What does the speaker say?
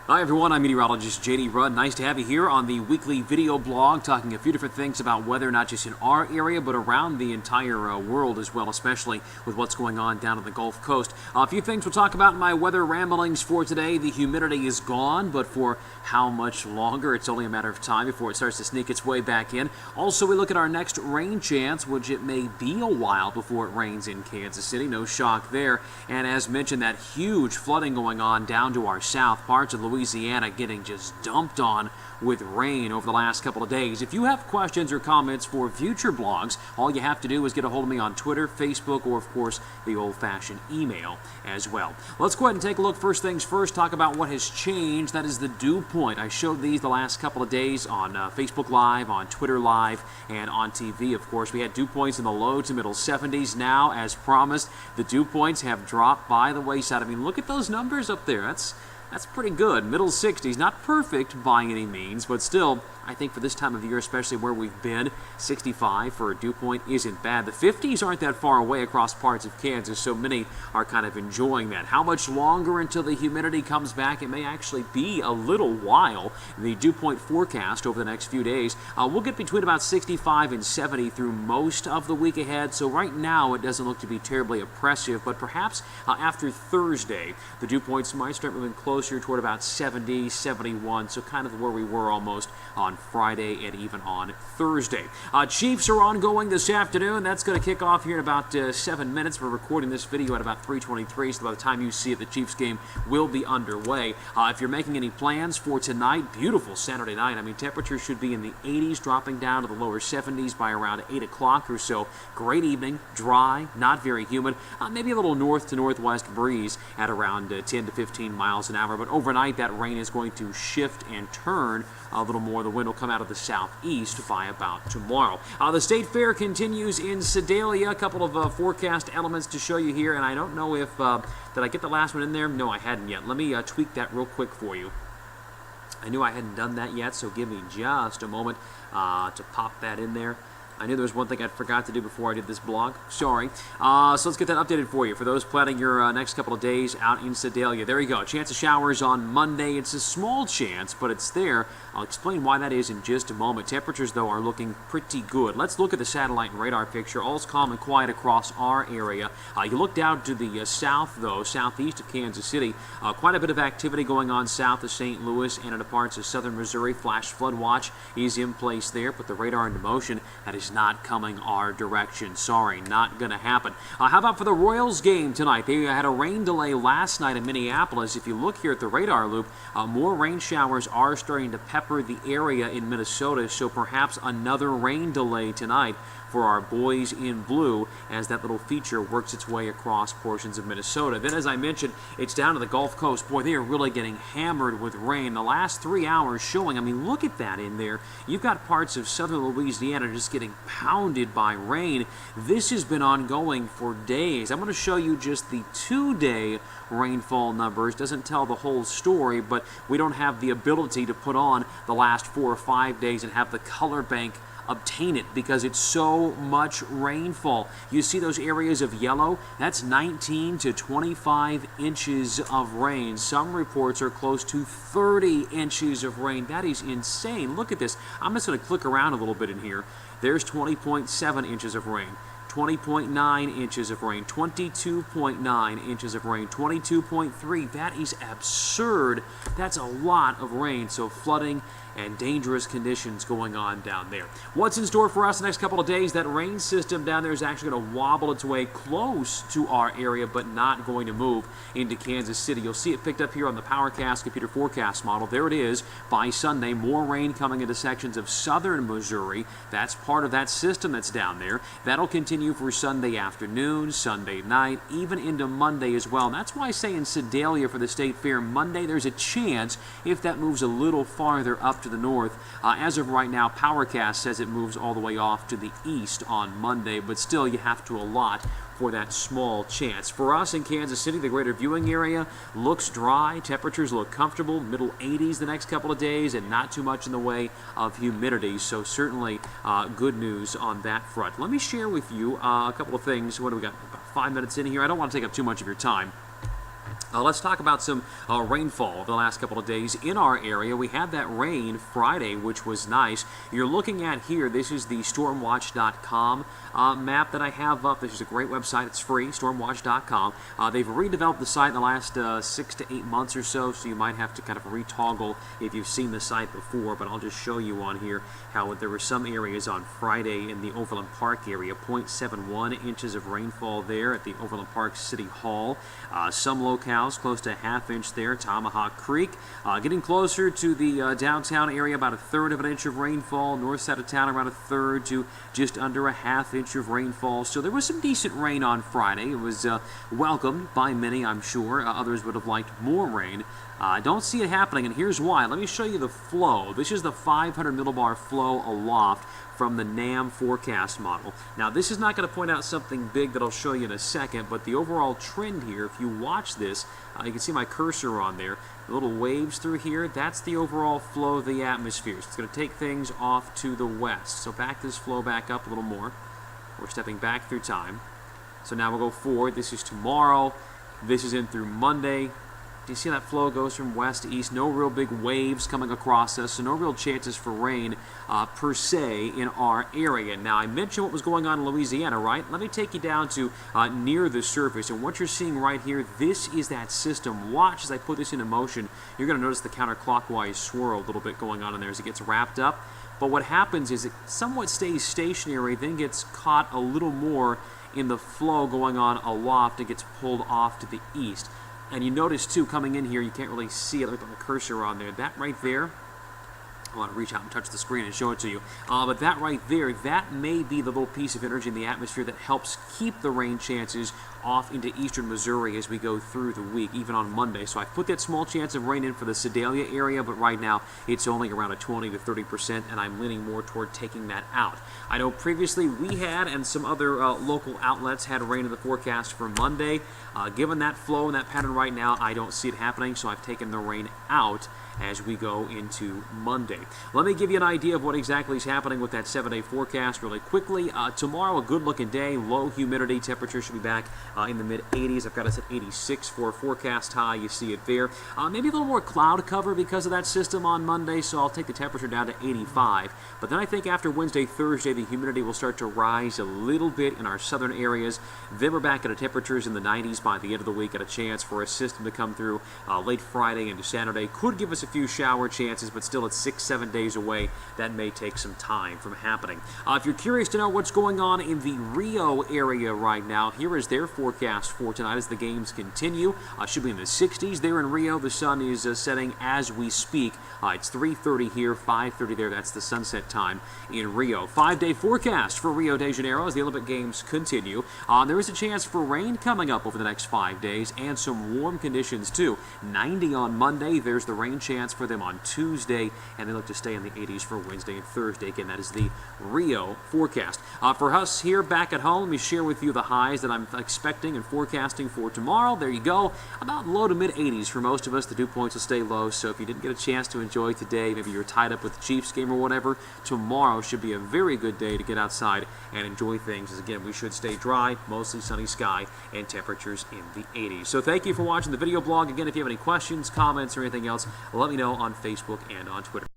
Hi everyone, I'm meteorologist JD Rudd. Nice to have you here on the weekly video blog talking a few different things about weather, not just in our area, but around the entire world as well, especially with what's going on down on the Gulf Coast. A few things we'll talk about in my weather ramblings for today. The humidity is gone, but for how much longer? It's only a matter of time before it starts to sneak its way back in. Also, we look at our next rain chance, which it may be a while before it rains in Kansas City. No shock there. And as mentioned, that huge flooding going on down to our south, parts of Louisiana getting just dumped on with rain over the last couple of days. If you have questions or comments for future blogs, all you have to do is get a hold of me on Twitter, Facebook, or of course the old-fashioned email as well. Let's go ahead and take a look. First things first, talk about what has changed. That is the dew point. I showed these the last couple of days on Facebook Live, on Twitter Live, and on TV. Of course, we had dew points in the low to middle 70s. Now, as promised, the dew points have dropped by the wayside. I mean, look at those numbers up there. That's pretty good. Middle 60s, not perfect by any means, but still, I think for this time of year, especially where we've been, 65 for a dew point isn't bad. The 50s aren't that far away across parts of Kansas, so many are kind of enjoying that. How much longer until the humidity comes back? It may actually be a little while. The dew point forecast over the next few days, we'll get between about 65 and 70 through most of the week ahead, so right now it doesn't look to be terribly oppressive, but perhaps after Thursday, the dew points might start moving closer toward about 70, 71, so kind of where we were almost on Friday and even on Thursday. Chiefs are ongoing this afternoon. That's going to kick off here in about 7 minutes. We're recording this video at about 3:23, so by the time you see it, the Chiefs game will be underway. If you're making any plans for tonight, beautiful Saturday night. I mean, temperatures should be in the 80s, dropping down to the lower 70s by around 8 o'clock or so. Great evening, dry, not very humid. Maybe a little north to northwest breeze at around 10 to 15 miles an hour, but overnight that rain is going to shift and turn a little more. The wind will come out of the southeast by about tomorrow. The State Fair continues in Sedalia. A couple of forecast elements to show you here, and I don't know if, did I get the last one in there? No, I hadn't yet. Let me tweak that real quick for you. I knew I hadn't done that yet, so give me just a moment to pop that in there. I knew there was one thing I forgot to do before I did this blog. Sorry. So let's get that updated for you. For those planning your next couple of days out in Sedalia, there you go. Chance of showers on Monday. It's a small chance, but it's there. I'll explain why that is in just a moment. Temperatures, though, are looking pretty good. Let's look at the satellite and radar picture. All's calm and quiet across our area. You look down to the south, though, southeast of Kansas City. Quite a bit of activity going on south of St. Louis and into parts of southern Missouri. Flash flood watch is in place there. Put the radar into motion. That is not coming our direction. Sorry, not going to happen. How about for the Royals game tonight? They had a rain delay last night in Minneapolis. If you look here at the radar loop, more rain showers are starting to pepper the area in Minnesota, so perhaps another rain delay tonight for our boys in blue as that little feature works its way across portions of Minnesota. Then, as I mentioned, it's down to the Gulf Coast. Boy, they are really getting hammered with rain. The last 3 hours showing, I mean, look at that in there. You've got parts of southern Louisiana just getting pounded by rain. This has been ongoing for days. I'm going to show you just the 2-day rainfall numbers. Doesn't tell the whole story, but we don't have the ability to put on the last 4 or 5 days and have the color bank obtain it because it's so much rainfall. You see those areas of yellow? That's 19 to 25 inches of rain. Some reports are close to 30 inches of rain. That is insane. Look at this. I'm just going to click around a little bit in here. There's 20.7 inches of rain. 20.9 inches of rain, 22.9 inches of rain, 22.3. That is absurd. That's a lot of rain. So flooding and dangerous conditions going on down there. What's in store for us the next couple of days? That rain system down there is actually going to wobble its way close to our area, but not going to move into Kansas City. You'll see it picked up here on the PowerCast computer forecast model. There it is. By Sunday, more rain coming into sections of southern Missouri. That's part of that system that's down there. That'll continue for Sunday afternoon, Sunday night, even into Monday as well. And that's why I say in Sedalia for the State Fair, Monday there's a chance if that moves a little farther up to the north. As of right now, PowerCast says it moves all the way off to the east on Monday, but still you have to allot for that small chance. For us in Kansas City, the greater viewing area looks dry. Temperatures look comfortable, middle 80s the next couple of days, and not too much in the way of humidity. So certainly good news on that front. Let me share with you a couple of things. What do we got? About 5 minutes in here. I don't want to take up too much of your time. Let's talk about some rainfall the last couple of days in our area. We had that rain Friday, which was nice. You're looking at here, this is the stormwatch.com map that I have up. This is a great website. It's free, stormwatch.com. They've redeveloped the site in the last 6 to 8 months or so you might have to kind of retoggle if you've seen the site before, but I'll just show you on here how there were some areas on Friday in the Overland Park area, 0.71 inches of rainfall there at the Overland Park City Hall. Some locales close to a ½ inch there. Tomahawk Creek, getting closer to the downtown area, about 1/3 of an inch of rainfall. North side of town, around 1/3 to just under a ½ inch of rainfall. So there was some decent rain on Friday. It was welcomed by many, I'm sure. Others would have liked more rain. I don't see it happening, and here's why. Let me show you the flow. This is the 500 millibar flow aloft from the NAM forecast model. Now, this is not going to point out something big that I'll show you in a second, but the overall trend here, if you watch this, you can see my cursor on there, the little waves through here, that's the overall flow of the atmosphere. So it's going to take things off to the west. So back this flow back up a little more. We're stepping back through time. So now we'll go forward. This is tomorrow. This is in through Monday. You see that flow goes from west to east. No real big waves coming across us, so no real chances for rain per se in our area. Now, I mentioned what was going on in Louisiana, right? Let me take you down to near the surface, and what you're seeing right here, this is that system. Watch as I put this into motion. You're going to notice the counterclockwise swirl a little bit going on in there as it gets wrapped up. But what happens is it somewhat stays stationary, then gets caught a little more in the flow going on aloft. It gets pulled off to the east. And you notice, too, coming in here, you can't really see it. Let me put the cursor on there. That right there, I want to reach out and touch the screen and show it to you. But that right there, that may be the little piece of energy in the atmosphere that helps keep the rain chances off into eastern Missouri as we go through the week, even on Monday. So I put that small chance of rain in for the Sedalia area, but right now it's only around a 20 to 30%, and I'm leaning more toward taking that out. I know previously we had, and some other local outlets had rain in the forecast for Monday. Given that flow and that pattern right now, I don't see it happening, so I've taken the rain out as we go into Monday. Let me give you an idea of what exactly is happening with that 7-day forecast really quickly. Tomorrow, a good-looking day, low humidity. Temperature should be back in the mid-80s. I've got us at 86 for a forecast high. You see it there. Maybe a little more cloud cover because of that system on Monday, so I'll take the temperature down to 85. But then I think after Wednesday, Thursday, the humidity will start to rise a little bit in our southern areas. Then we're back at temperatures in the 90s by the end of the week. At a chance for a system to come through late Friday into Saturday. Could give us a few shower chances, but still it's 6-7 days away. That may take some time from happening. If you're curious to know what's going on in the Rio area right now, here is their forecast for tonight as the games continue. Should be in the 60s there in Rio. The sun is setting as we speak. It's 3:30 here, 5:30 there. That's the sunset time in Rio. 5-day forecast for Rio de Janeiro as the Olympic Games continue. There is a chance for rain coming up over the next 5 days and some warm conditions too. 90 on Monday. There's the rain chance for them on Tuesday, and they look to stay in the 80s for Wednesday and Thursday. Again, that is the Rio forecast. For us here back at home, let me share with you the highs that I'm expecting and forecasting for tomorrow. There you go. About low to mid-80s for most of us. The dew points will stay low, so if you didn't get a chance to enjoy today, maybe you're tied up with the Chiefs game or whatever, tomorrow should be a very good day to get outside and enjoy things. As again, we should stay dry, mostly sunny sky, and temperatures in the 80s. So thank you for watching the video blog. Again, if you have any questions, comments, or anything else, let me know on Facebook and on Twitter.